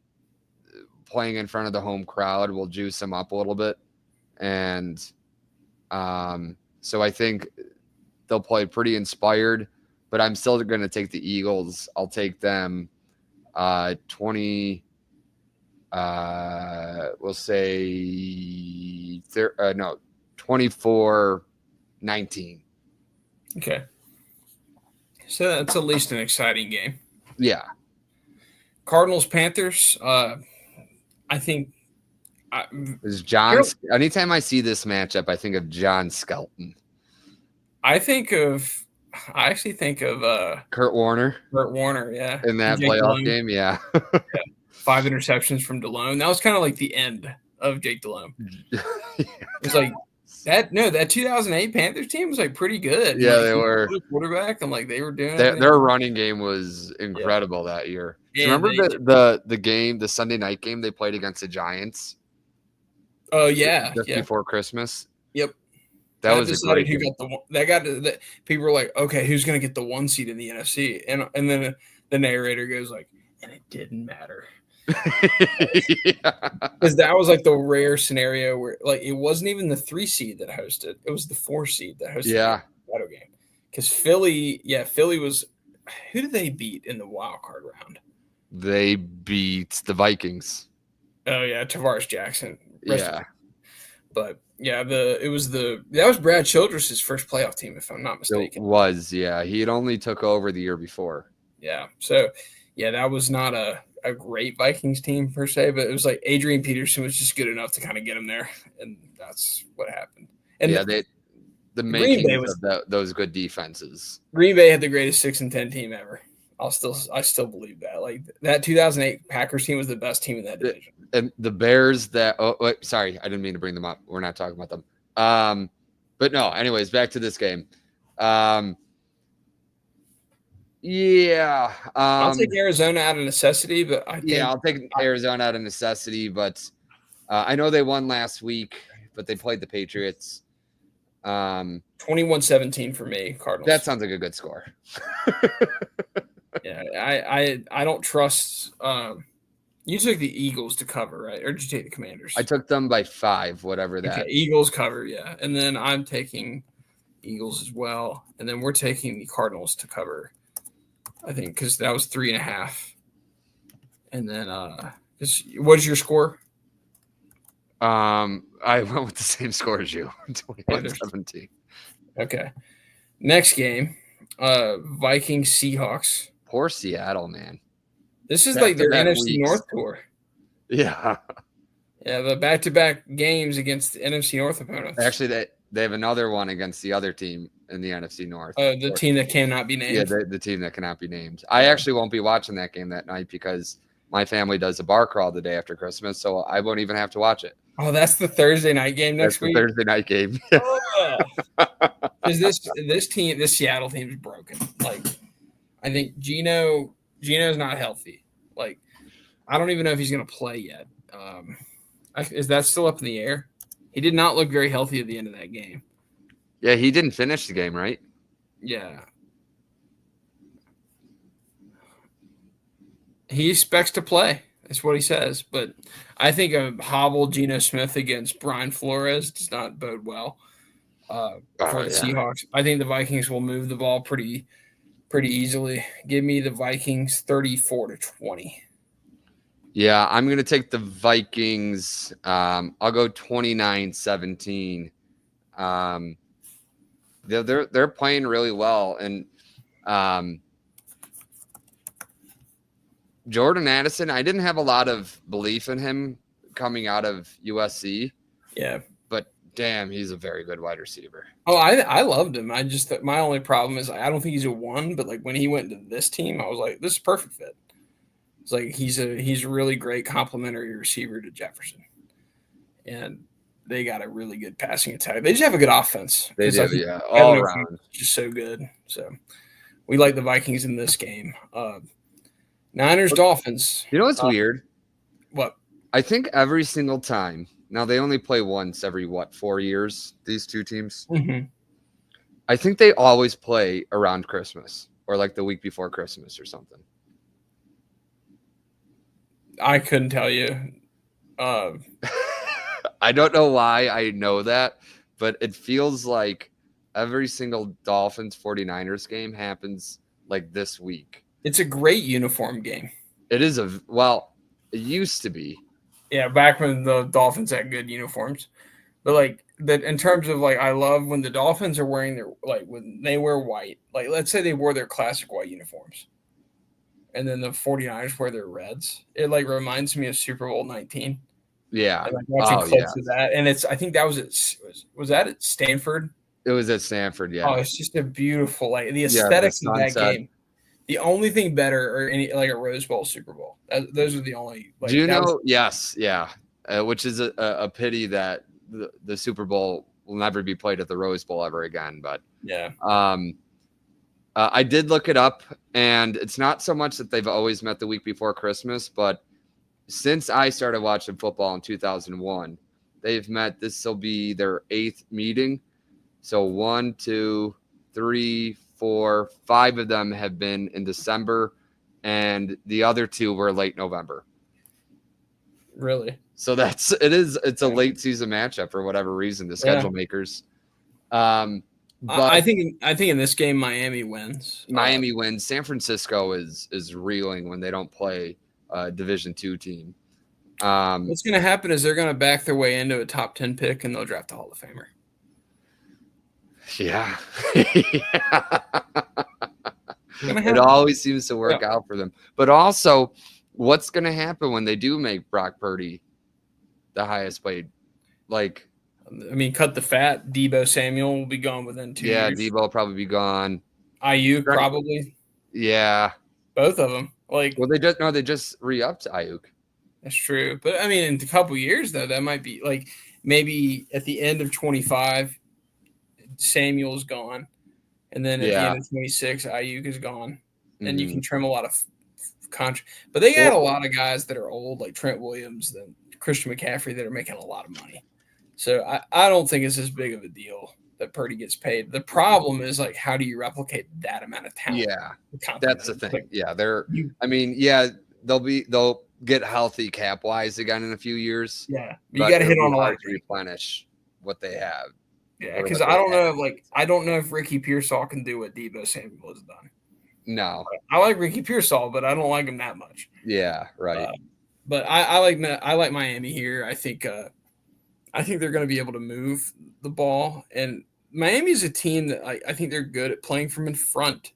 playing in front of the home crowd, will juice them up a little bit. And so I think they'll play pretty inspired, but I'm still going to take the Eagles. I'll take them 20, we'll say 24-19. Okay. So that's at least an exciting game. Yeah. Cardinals, Panthers. I think Is John. Anytime I see this matchup, I think of John Skelton. I actually think of Kurt Warner. Kurt Warner, yeah. In that playoff game, yeah. 5 interceptions from Delhomme. That was kind of like the end of Jake Delhomme. It's like that 2008 Panthers team was like pretty good. Yeah, like, they were. Quarterback, and like they were doing their running game was incredible that year. Do you remember the game, the Sunday night game they played against the Giants? Oh yeah, just before Christmas. Yep, that was a great game. People were like, okay, who's gonna get the 1 seed in the NFC? And then the narrator goes like, and it didn't matter. Because that was like the rare scenario where like it wasn't even the 3 seed that hosted, it was the 4 seed that hosted the title game. Because Philly was, who did they beat in the wild card round? They beat the Vikings. Oh yeah, Tavares Jackson. Yeah, but yeah, that was Brad Childress's first playoff team, if I'm not mistaken. It was, yeah. He had only took over the year before. Yeah, so yeah, that was not a great Vikings team per se, but it was like Adrian Peterson was just good enough to kind of get him there, and that's what happened. And yeah, the makings of those good defenses. Green Bay had the greatest 6-10 team ever. I still believe that. Like that 2008 Packers team was the best team in that division. And the Bears sorry, I didn't mean to bring them up. We're not talking about them. But no, anyways, back to this game. Yeah. I'll take Arizona out of necessity, but I'll take Arizona out of necessity, but I know they won last week, but they played the Patriots. 21-17 for me, Cardinals. That sounds like a good score. Yeah, I don't trust You took the Eagles to cover, right? Or did you take the I Commanders? took them by 5, whatever Okay, that. Eagles cover, yeah. And then I'm taking Eagles as well. And then we're taking the Cardinals to cover, I think, because that was 3.5. And then what's your score? I went with the same score as you, 21-17. Okay. Next game, Vikings Seahawks. Poor Seattle, man. This is like their Back-to-back NFC weeks. North tour. Yeah. Yeah, the back-to-back games against the NFC North opponents. Actually, they have another one against the other team in the NFC North. The team that cannot be named. Yeah, the team that cannot be named. I actually won't be watching that game that night because my family does a bar crawl the day after Christmas, so I won't even have to watch it. Oh, that's the Thursday night game next week. Thursday night game. Because this Seattle team is broken. Like, I think Gino's not healthy. Like, I don't even know if he's going to play yet. Is that still up in the air? He did not look very healthy at the end of that game. Yeah, he didn't finish the game, right? Yeah. He expects to play. That's what he says. But I think a hobbled Geno Smith against Brian Flores does not bode well for the Seahawks. I think the Vikings will move the ball pretty easily. Give me the Vikings 34-20. Yeah, I'm going to take the Vikings. I'll go 29-17. They're playing really well, and Jordan Addison, I didn't have a lot of belief in him coming out of USC. Yeah. But damn, he's a very good wide receiver. Oh, I loved him. I just my only problem is I don't think he's a 1, but like when he went to this team, I was like, this is perfect fit. It's like he's a really great complementary receiver to Jefferson. And they got a really good passing attack. They just have a good offense. They do, yeah. All around. Just so good. So we like the Vikings in this game. Niners, Dolphins. You know what's weird? What? I think every single time. Now they only play once every 4 years, these two teams. Mm-hmm. I think they always play around Christmas or like the week before Christmas or something. I couldn't tell you. I don't know why I know that, but it feels like every single Dolphins 49ers game happens like this week. It's a great uniform game. It is it used to be. Yeah, back when the Dolphins had good uniforms. But like that in terms of like I love when the Dolphins are wearing their when they wear white. Like let's say they wore their classic white uniforms. And then the 49ers wear their reds. It like reminds me of Super Bowl 19. Yeah. And, like, watching clips of that. And I think that was that at Stanford? It was at Stanford, yeah. Oh, it's just a beautiful the aesthetics of that game. The only thing better or any like a Rose Bowl, Super Bowl. Those are the only. Do you know? Yes, yeah. Which is a pity that the Super Bowl will never be played at the Rose Bowl ever again. But yeah, I did look it up, and it's not so much that they've always met the week before Christmas, but since I started watching football in 2001, they've met. This will be their 8th meeting. So 1, 2, 3, 4, 5 of them have been in December, and the other 2 were late November. Really? So it's a late season matchup for whatever reason, the schedule makers. But I think in this game Miami wins. Miami wins. San Francisco is reeling when they don't play a Division II team. What's going to happen is they're going to back their way into a top 10 pick and they'll draft a Hall of Famer. Yeah. It always seems to work out for them. But also, what's going to happen when they do make Brock Purdy the highest paid? Like, I mean, cut the fat. Deebo Samuel will be gone within 2 years. Yeah, Deebo will probably be gone. Ayuk probably. Yeah. Both of them. Like, well, they just re-upped Ayuk. That's true. But, I mean, in a couple years, though, that might be like maybe at the end of 25, Samuel's gone. And then at the end of 26, Ayuk is gone. And you can trim a lot of contract. But they got a lot of guys that are old, like Trent Williams, then Christian McCaffrey, that are making a lot of money. So I don't think it's as big of a deal that Purdy gets paid. The problem is, like, how do you replicate that amount of talent? Yeah, that's the thing. Yeah, they'll get healthy cap wise again in a few years. Yeah, you But got to it'll hit be on a lot hard of to things. replenish what they have. Yeah, or because what I they don't know, had. like I don't know if Ricky Pearsall can do what Debo Samuel has done. No. I like Ricky Pearsall, but I don't like him that much. Yeah, right. But I like Miami here. I think they're going to be able to move the ball, and Miami's a team that I think they're good at playing from in front,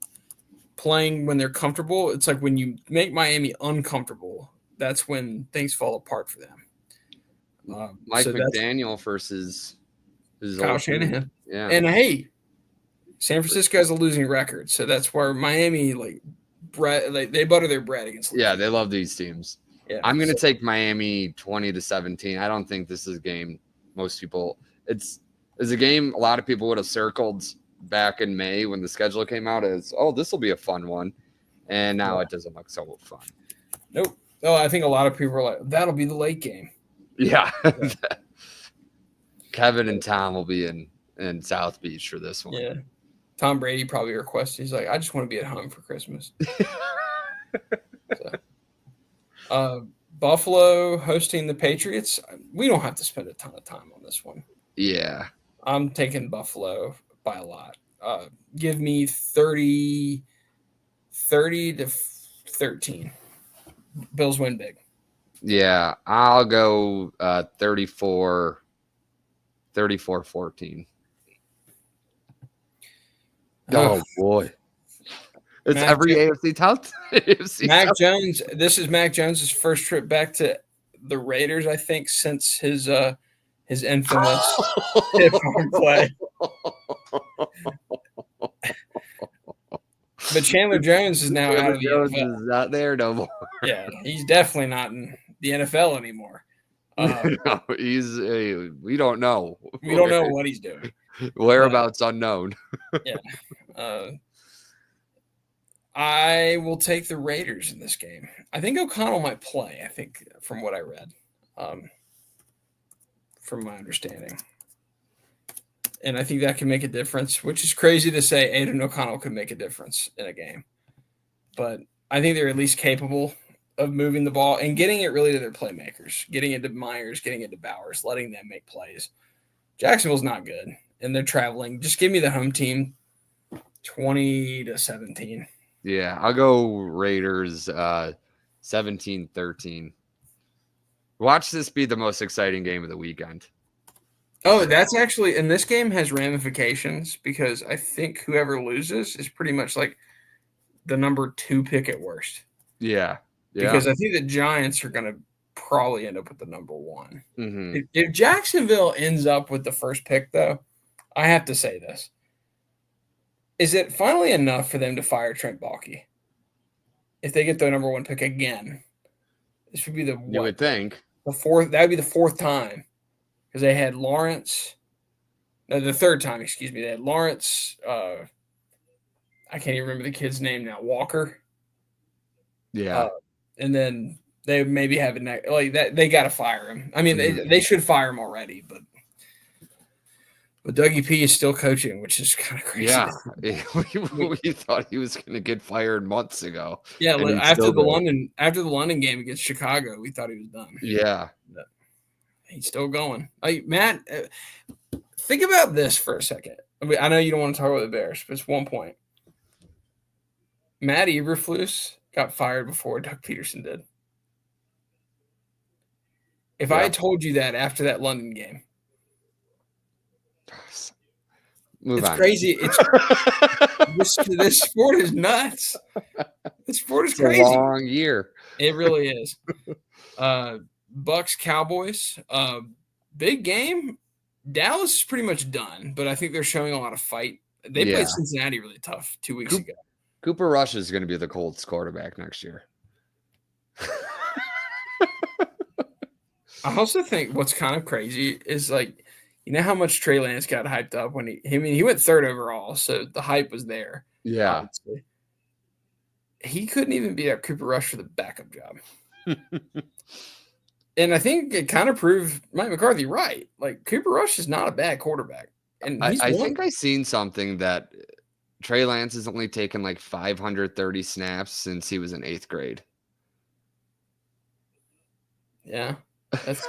playing when they're comfortable. It's like when you make Miami uncomfortable, that's when things fall apart for them. Mike So that's McDaniel versus his Kyle old team. Shanahan. Yeah. And hey, San Francisco has a losing record, so that's where Miami they butter their bread against. Yeah, they love these teams. Yeah, I'm going to take Miami 20-17. I don't think this is a game most people. It's a game a lot of people would have circled back in May when the schedule came out as, oh, this will be a fun one, and now it doesn't look so fun. Nope. Oh, I think a lot of people are like, that'll be the late game. Yeah. Kevin and Tom will be in South Beach for this one. Yeah. Tom Brady probably requested. He's like, I just want to be at home for Christmas. Buffalo hosting the Patriots. We don't have to spend a ton of time on this one. Yeah. I'm taking Buffalo by a lot. Give me 30 to 13. Bills win big. Yeah, I'll go 34-14. Oh, boy. It's Mac every AFC South. Mac Jones. This is Mac Jones' first trip back to the Raiders, I think, since his infamous hip arm play. But Chandler Jones is now out of the NFL. Is not there no more. Yeah, he's definitely not in the NFL anymore. No, he's we don't know. We don't know what he's doing. Whereabouts unknown. Yeah. I will take the Raiders in this game. I think O'Connell might play, I think, from what I read, from my understanding. And I think that can make a difference, which is crazy to say Aiden O'Connell could make a difference in a game. But I think they're at least capable of moving the ball and getting it really to their playmakers, getting it to Myers, getting it to Bowers, letting them make plays. Jacksonville's not good, and they're traveling. Just give me the home team 20-17. Yeah, I'll go Raiders 17-13. Watch this be the most exciting game of the weekend. Oh, that's actually – and this game has ramifications because I think whoever loses is pretty much like the number 2 pick at worst. Yeah. Because I think the Giants are going to probably end up with the number 1. Mm-hmm. If Jacksonville ends up with the first pick, though, I have to say this. Is it finally enough for them to fire Trent Baalke? If they get the number 1 pick again, this would be You would think. the fourth. That would be the 4th time because they had Lawrence. No, the 3rd time, excuse me. They had Lawrence. I can't even remember the kid's name now. Walker. Yeah. And then they maybe have it like that. They got to fire him. I mean, they should fire him already, but Dougie P is still coaching, which is kind of crazy. Yeah, we thought he was going to get fired months ago. Yeah, after the London game against Chicago, we thought he was done. Yeah, but he's still going. Matt, think about this for a second. I mean, I know you don't want to talk about the Bears, but it's one point. Matt Eberflus got fired before Doug Peterson did. If I had told you that after that London game. It's crazy. This sport is nuts. This sport is crazy. It's a long year. It really is. Bucks Cowboys. Big game. Dallas is pretty much done, but I think they're showing a lot of fight. They played Cincinnati really tough 2 weeks ago. Cooper Rush is going to be the Colts quarterback next year. I also think what's kind of crazy is like, you know how much Trey Lance got hyped up when he went 3rd overall, so the hype was there. Yeah. Obviously. He couldn't even beat up Cooper Rush for the backup job. And I think it kind of proved Mike McCarthy right. Like, Cooper Rush is not a bad quarterback. And I think I seen something that Trey Lance has only taken like 530 snaps since he was in 8th grade. Yeah. That's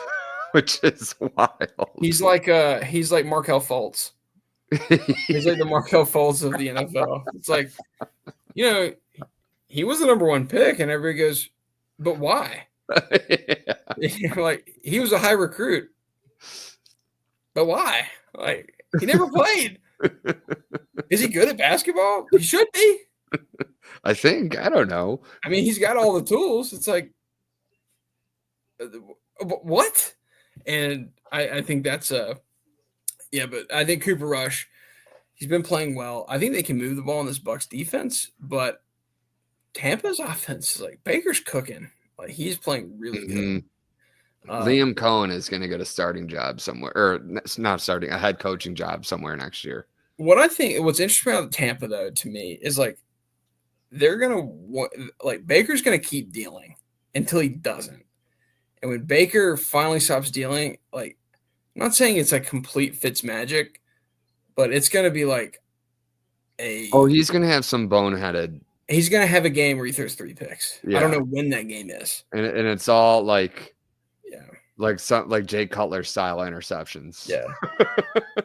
which is wild. he's like Markelle Fultz. He's like the Markelle Fultz of the NFL. It's like, he was the number one pick, and everybody goes, but why? Yeah. Like, he was a high recruit, but why? Like, he never played. Is he good at basketball? He should be. I think. I don't know. I mean, he's got all the tools. It's like, what? And I think that's but I think Cooper Rush, he's been playing well. I think they can move the ball in this Bucks defense, but Tampa's offense is like Baker's cooking. Like, he's playing really good. Liam Cohen is going to get a starting job somewhere, or not starting, a head coaching job somewhere next year. What's interesting about Tampa, though, to me, is like they're gonna Baker's gonna keep dealing until he doesn't, and when Baker finally stops dealing, like, I'm not saying it's a complete Fitz magic, but it's gonna be like he's gonna have some boneheaded. He's gonna have a game where he throws 3 picks. Yeah. I don't know when that game is, and it's all like. Yeah. Like Jay Cutler style interceptions. Yeah.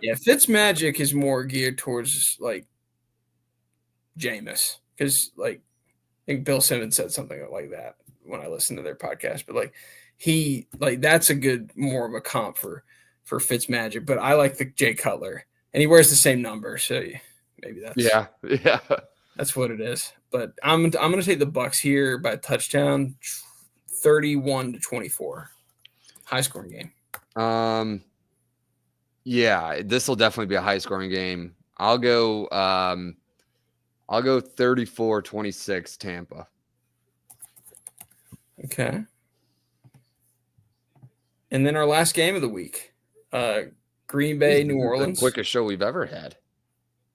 Yeah. Fitz magic is more geared towards like Jameis. Because like I think Bill Simmons said something like that when I listened to their podcast. But like that's a good more of a comp for Fitz magic. But I like the Jay Cutler. And he wears the same number. So maybe that's that's what it is. But I'm gonna take the Bucks here by touchdown, 31-24. High scoring game. Yeah, this will definitely be a high scoring game. I'll go 34-26 Tampa. Okay. And then our last game of the week. Green Bay, New Orleans. The quickest show we've ever had.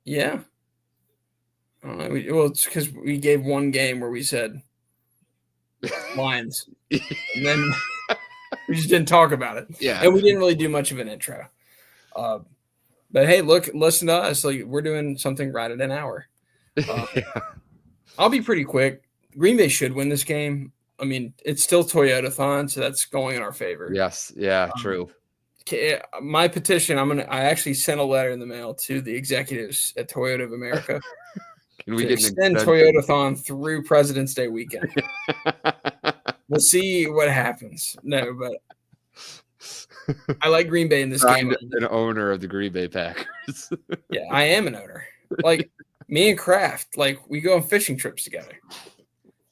Yeah. It's because we gave one game where we said Lions. And then we just didn't talk about it. Yeah. And we didn't really do much of an intro. But hey, listen to us. Like, we're doing something right at an hour. I'll be pretty quick. Green Bay should win this game. I mean, it's still Toyota-thon, so that's going in our favor. Yes. Yeah, true. My petition, I actually sent a letter in the mail to the executives at Toyota of America. Can we extend Toyota-thon through President's Day weekend? We'll see what happens. No, but I like Green Bay in this game. An owner of the Green Bay Packers. Yeah, I am an owner. Like, me and Kraft, like, we go on fishing trips together.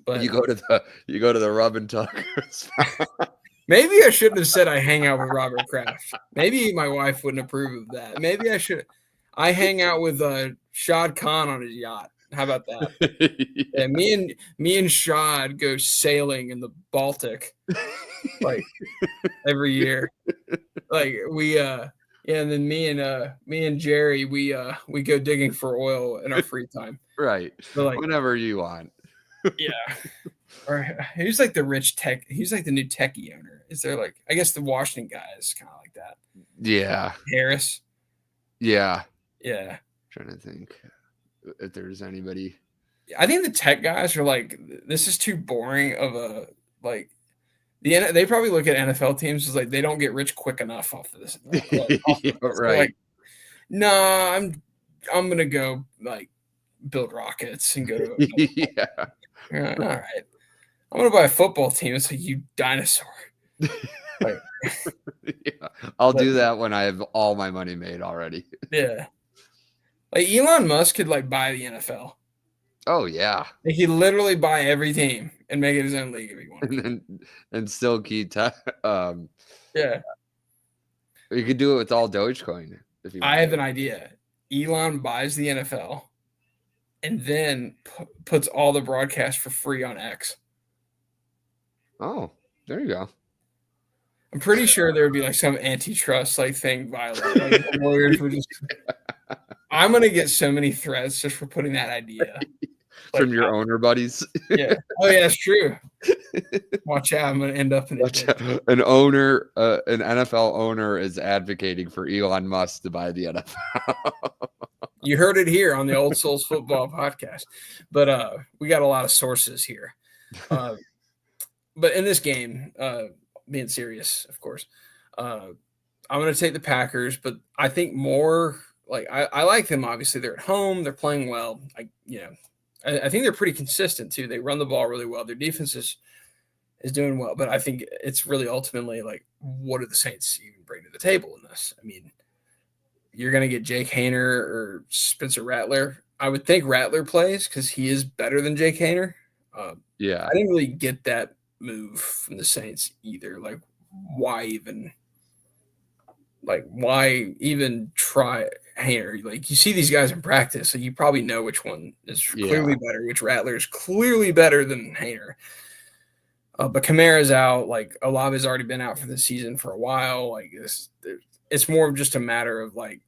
But you go to the Rub and Tuck. Maybe I shouldn't have said I hang out with Robert Kraft. Maybe my wife wouldn't approve of that. Maybe I should. I hang out with Shad Khan on his yacht. How about that? Yeah, me and Shad go sailing in the Baltic, like, every year. Like, we and then me and Jerry, we go digging for oil in our free time. Right. So, like, whenever you want. Yeah. Or who's like the rich tech? He's like the new techie owner. Is there, like, I guess the Washington guy is kind of like that. Yeah. Harris. Yeah. Yeah. Trying to think if there's anybody. I think the tech guys are like, this is too boring of a, like, they probably look at NFL teams as like they don't get rich quick enough off of this. Right. Like, nah, I'm gonna go like build rockets and go to yeah. All right. I'm gonna buy a football team. It's like, you dinosaur. Like, yeah. I'll do that when I have all my money made already. Yeah. Like, Elon Musk could like buy the NFL. Oh yeah. Like, he literally buy every team and make it his own league if he wanted. And still keep yeah. You could do it with all Dogecoin if you want. I have an idea. Elon buys the NFL and then puts all the broadcasts for free on X. Oh, there you go. I'm pretty sure there would be like some antitrust like thing violated. Like, the lawyers were just. I'm gonna get so many threats just for putting that idea. From your owner buddies. Yeah. Oh yeah, it's true. Watch out! I'm gonna end up in an owner, an NFL owner is advocating for Elon Musk to buy the NFL. You heard it here on the Old Souls Football Podcast, but we got a lot of sources here. But in this game, being serious, of course. I'm going to take the Packers, but I think more like I like them. Obviously, they're at home. They're playing well. I think they're pretty consistent too. They run the ball really well. Their defense is doing well, but I think it's really ultimately like, what do the Saints even bring to the table in this? I mean, you're going to get Jake Haener or Spencer Rattler. I would think Rattler plays because he is better than Jake Haener. Yeah. I didn't really get that move from the Saints either. Like, why even try Haener? Like, you see these guys in practice, so you probably know which one is clearly better, which Rattler is clearly better than Haener. But Kamara's out. Like, Olave's already been out for the season for a while. Like, it's more of just a matter of like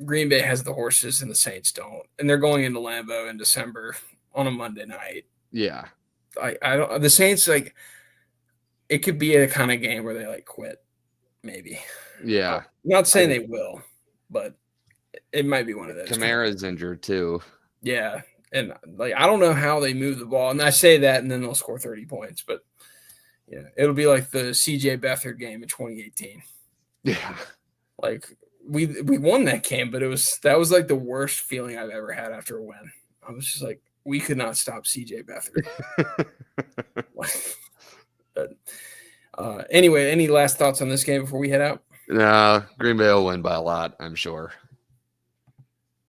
Green Bay has the horses and the Saints don't, and they're going into Lambeau in December on a Monday night. Yeah. I don't. The Saints, like, it could be a kind of game where they like quit, maybe. Yeah. I'm not saying they will, but it might be one of those. Kamara's injured too. Yeah. And like, I don't know how they move the ball. And I say that, and then they'll score 30 points. But yeah, it'll be like the CJ Beathard game in 2018. Yeah. Like, we won that game, but that was like the worst feeling I've ever had after a win. I was just like, we could not stop CJ Beathard. But anyway, any last thoughts on this game before we head out? No, Green Bay will win by a lot, I'm sure.